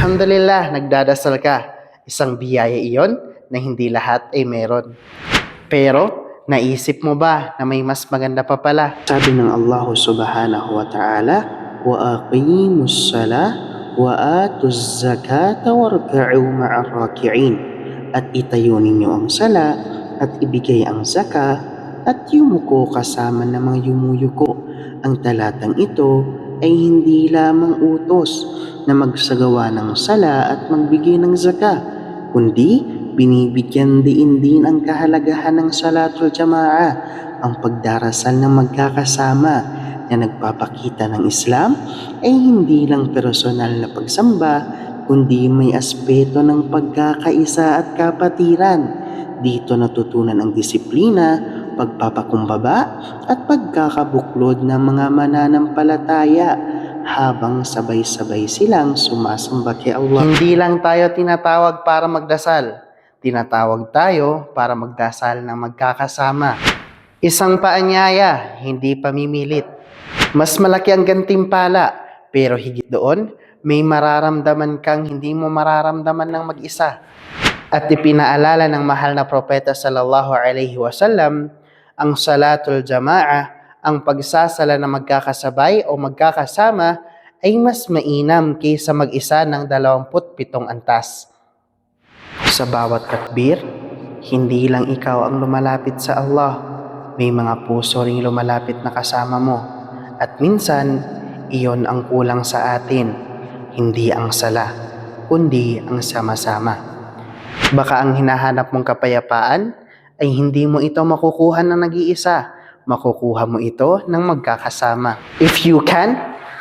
Alhamdulillah, nagdadasal ka. Isang biyaya iyon na hindi lahat ay meron. Pero, naisip mo ba na may mas maganda pa pala? Sabi ng Allah subhanahu wa ta'ala, وَأَقِيمُوا الصَّلَاةَ وَآتُوا الزَّكَاةَ وَارْكَعُوا مَعَ الرَّاكِعِينَ. At itayo ninyo ang sala at ibigay ang zaka at yumuko kasama ng mga yumuyuko. Ang talatang ito ay hindi lamang utos na magsagawa ng sala at magbigay ng zaka, kundi binibigyan din ang kahalagahan ng salatul jamaa, ang pagdarasal ng magkakasama na nagpapakita ng Islam ay hindi lang personal na pagsamba, kundi may aspeto ng pagkakaisa at kapatiran. Dito natutunan ang disiplina, pagpapakumbaba at pagkakabuklod ng mga mananampalataya habang sabay-sabay silang sumasamba kay Allah. Hindi lang tayo tinatawag para magdasal, tinatawag tayo para magdasal ng magkakasama. Isang paanyaya, hindi pamimilit. Mas malaki ang gantimpala, pero higit doon, may mararamdaman kang hindi mo mararamdaman ng mag-isa. At ipinaalala ng mahal na propeta sallallahu alaihi wasallam, ang salatul jamaa, ang pagsasala na magkakasabay o magkakasama ay mas mainam kaysa mag-isa ng 27 antas. Sa bawat takbir, hindi lang ikaw ang lumalapit sa Allah, may mga puso ring lumalapit na kasama mo. At minsan, iyon ang kulang sa atin, hindi ang sala, kundi ang sama-sama. Baka ang hinahanap mong kapayapaan ay hindi mo ito makukuha ng nag-iisa, makukuha mo ito ng magkakasama. If you can,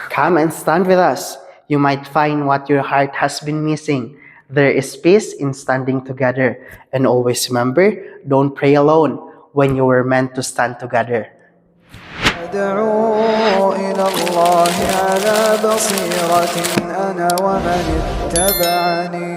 come and stand with us. You might find what your heart has been missing. There is peace in standing together. And always remember, don't pray alone when you were meant to stand together. أدعو إلى الله على بصيرة أنا ومن اتبعني